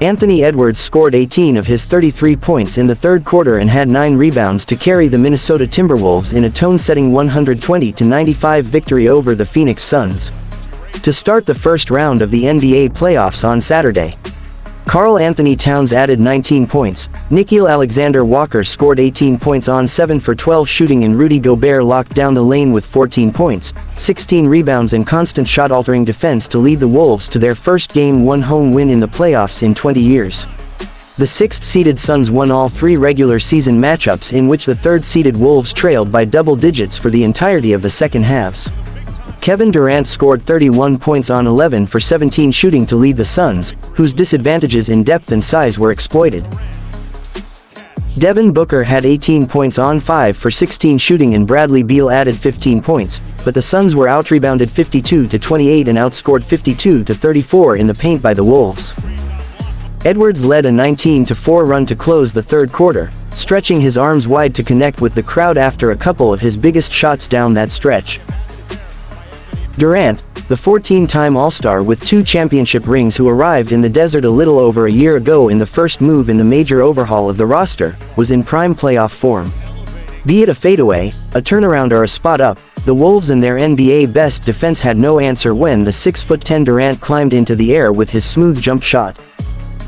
Anthony Edwards scored 18 of his 33 points in the third quarter and had 9 rebounds to carry the Minnesota Timberwolves in a tone-setting 120-95 victory over the Phoenix Suns. To start the first round of the NBA playoffs on Saturday, Karl Anthony Towns added 19 points, Nickeil Alexander-Walker scored 18 points on 7 for 12 shooting, and Rudy Gobert locked down the lane with 14 points, 16 rebounds and constant shot-altering defense to lead the Wolves to their first Game 1 home win in the playoffs in 20 years. The 6th-seeded Suns won all 3 regular season matchups, in which the 3rd-seeded Wolves trailed by double digits for the entirety of the second halves. Kevin Durant scored 31 points on 11 for 17 shooting to lead the Suns, whose disadvantages in depth and size were exploited. Devin Booker had 18 points on 5 for 16 shooting and Bradley Beal added 15 points, but the Suns were out-rebounded 52-28 and outscored 52-34 in the paint by the Wolves. Edwards led a 19-4 run to close the third quarter, stretching his arms wide to connect with the crowd after a couple of his biggest shots down that stretch. Durant, the 14-time All-Star with 2 championship rings who arrived in the desert a little over a year ago in the first move in the major overhaul of the roster, was in prime playoff form. Be it a fadeaway, a turnaround or a spot-up, the Wolves and their NBA best defense had no answer when the 6'10" Durant climbed into the air with his smooth jump shot.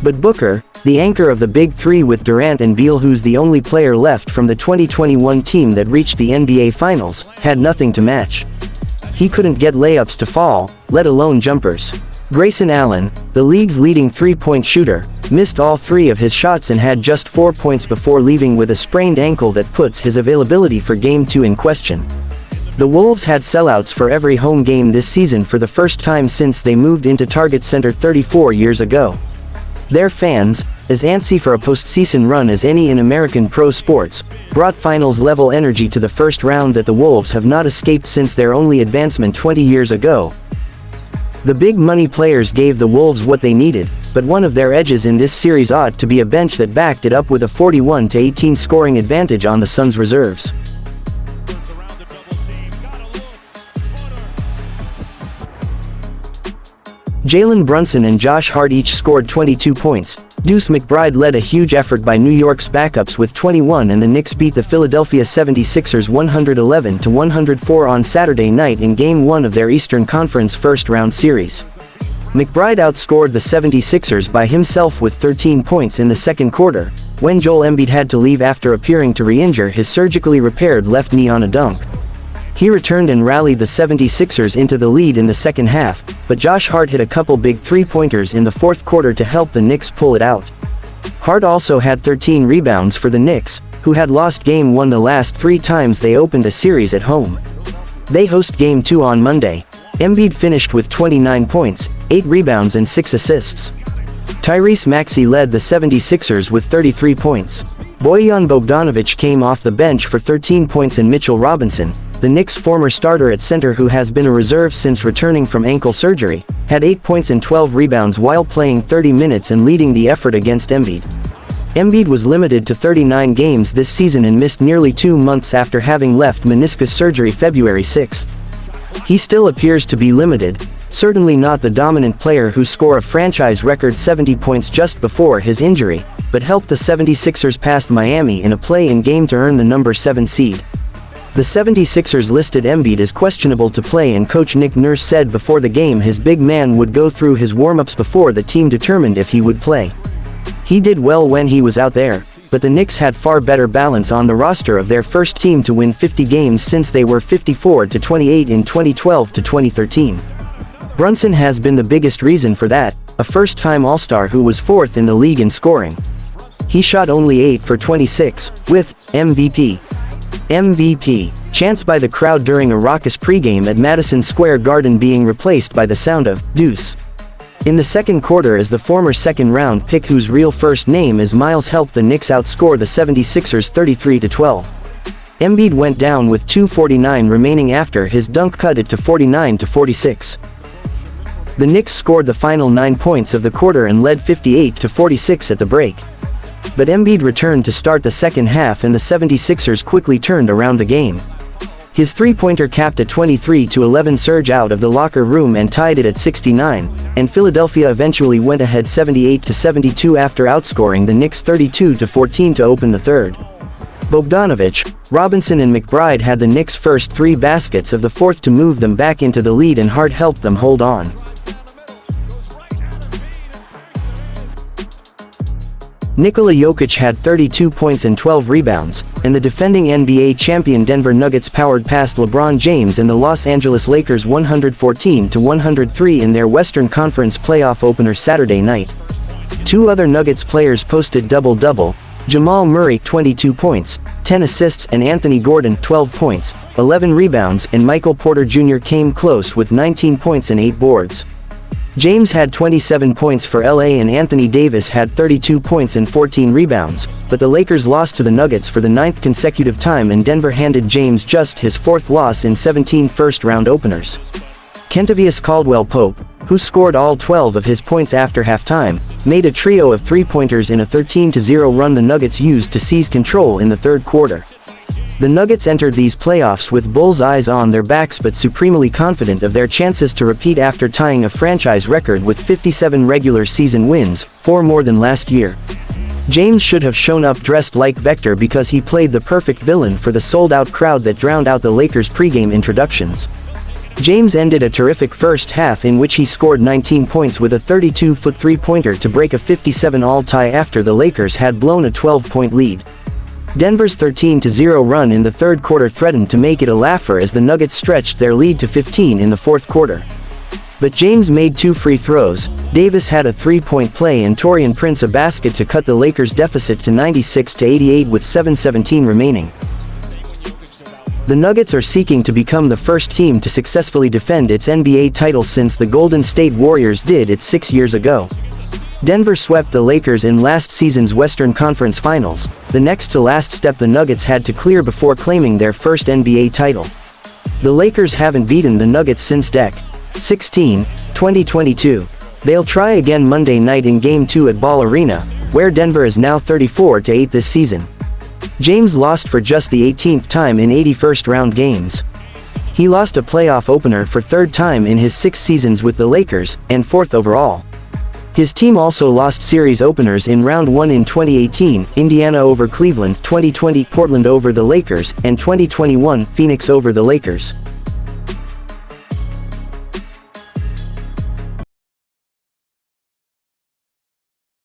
But Booker, the anchor of the Big Three with Durant and Beal, who's the only player left from the 2021 team that reached the NBA Finals, had nothing to match. He couldn't get layups to fall, let alone jumpers. Grayson Allen, the league's leading three-point shooter, missed all 3 of his shots and had just 4 points before leaving with a sprained ankle that puts his availability for Game 2 in question. The Wolves had sellouts for every home game this season for the first time since they moved into Target Center 34 years ago. Their fans, as antsy for a postseason run as any in American pro sports, brought finals-level energy to the first round that the Wolves have not escaped since their only advancement 20 years ago. The big money players gave the Wolves what they needed, but one of their edges in this series ought to be a bench that backed it up with a 41-18 scoring advantage on the Suns' reserves. Jalen Brunson and Josh Hart each scored 22 points. Deuce McBride led a huge effort by New York's backups with 21, and the Knicks beat the Philadelphia 76ers 111-104 on Saturday night in Game 1 of their Eastern Conference first-round series. McBride outscored the 76ers by himself with 13 points in the second quarter, when Joel Embiid had to leave after appearing to re-injure his surgically repaired left knee on a dunk. He returned and rallied the 76ers into the lead in the second half, but Josh Hart hit a couple big three-pointers in the fourth quarter to help the Knicks pull it out. Hart also had 13 rebounds for the Knicks, who had lost Game 1 the last 3 times they opened a series at home. They host Game 2 on Monday. Embiid finished with 29 points, 8 rebounds and 6 assists. Tyrese Maxey led the 76ers with 33 points. Bojan Bogdanovic came off the bench for 13 points, and Mitchell Robinson, the Knicks' former starter at center who has been a reserve since returning from ankle surgery, had 8 points and 12 rebounds while playing 30 minutes and leading the effort against Embiid. Embiid was limited to 39 games this season and missed nearly 2 months after having left meniscus surgery February 6. He still appears to be limited, certainly not the dominant player who scored a franchise record 70 points just before his injury, but helped the 76ers past Miami in a play-in game to earn the number 7 seed. The 76ers listed Embiid as questionable to play, and coach Nick Nurse said before the game his big man would go through his warm-ups before the team determined if he would play. He did well when he was out there, but the Knicks had far better balance on the roster of their first team to win 50 games since they were 54-28 in 2012-2013. Brunson has been the biggest reason for that, a first-time All-Star who was 4th in the league in scoring. He shot only 8 for 26, with MVP chants by the crowd during a raucous pregame at Madison Square Garden being replaced by the sound of "Deuce." In the second quarter, as the former second-round pick whose real first name is Miles helped the Knicks outscore the 76ers 33-12. Embiid went down with 2:49 remaining after his dunk cut it to 49-46. The Knicks scored the final 9 points of the quarter and led 58-46 at the break. But Embiid returned to start the second half and the 76ers quickly turned around the game. His three-pointer capped a 23-11 surge out of the locker room and tied it at 69, and Philadelphia eventually went ahead 78-72 after outscoring the Knicks 32-14 to open the third. Bogdanović, Robinson and McBride had the Knicks' first three baskets of the fourth to move them back into the lead, and Hart helped them hold on. Nikola Jokic had 32 points and 12 rebounds, and the defending NBA champion Denver Nuggets powered past LeBron James and the Los Angeles Lakers 114-103 in their Western Conference playoff opener Saturday night. Two other Nuggets players posted double-double: Jamal Murray 22 points, 10 assists, and Anthony Gordon 12 points, 11 rebounds, and Michael Porter Jr. came close with 19 points and 8 boards. James had 27 points for LA and Anthony Davis had 32 points and 14 rebounds, but the Lakers lost to the Nuggets for the 9th consecutive time, and Denver handed James just his 4th loss in 17 first-round openers. Kentavious Caldwell-Pope, who scored all 12 of his points after halftime, made a trio of three-pointers in a 13-0 run the Nuggets used to seize control in the third quarter. The Nuggets entered these playoffs with bullseyes on their backs but supremely confident of their chances to repeat after tying a franchise record with 57 regular season wins, 4 more than last year. James should have shown up dressed like Vector because he played the perfect villain for the sold-out crowd that drowned out the Lakers' pregame introductions. James ended a terrific first half in which he scored 19 points with a 32-foot three-pointer to break a 57-all tie after the Lakers had blown a 12-point lead. Denver's 13-0 run in the third quarter threatened to make it a laugher as the Nuggets stretched their lead to 15 in the fourth quarter. But James made 2 free throws, Davis had a 3-point play, and Taurean Prince a basket to cut the Lakers' deficit to 96-88 with 7:17 remaining. The Nuggets are seeking to become the first team to successfully defend its NBA title since the Golden State Warriors did it 6 years ago. Denver swept the Lakers in last season's Western Conference Finals, the next to last step the Nuggets had to clear before claiming their first NBA title. The Lakers haven't beaten the Nuggets since Dec. 16, 2022. They'll try again Monday night in Game 2 at Ball Arena, where Denver is now 34-8 this season. James lost for just the 18th time in 80 first-round games. He lost a playoff opener for 3rd time in his 6 seasons with the Lakers, and 4th overall. His team also lost series openers in Round 1 in 2018, Indiana over Cleveland, 2020 Portland over the Lakers, and 2021 Phoenix over the Lakers.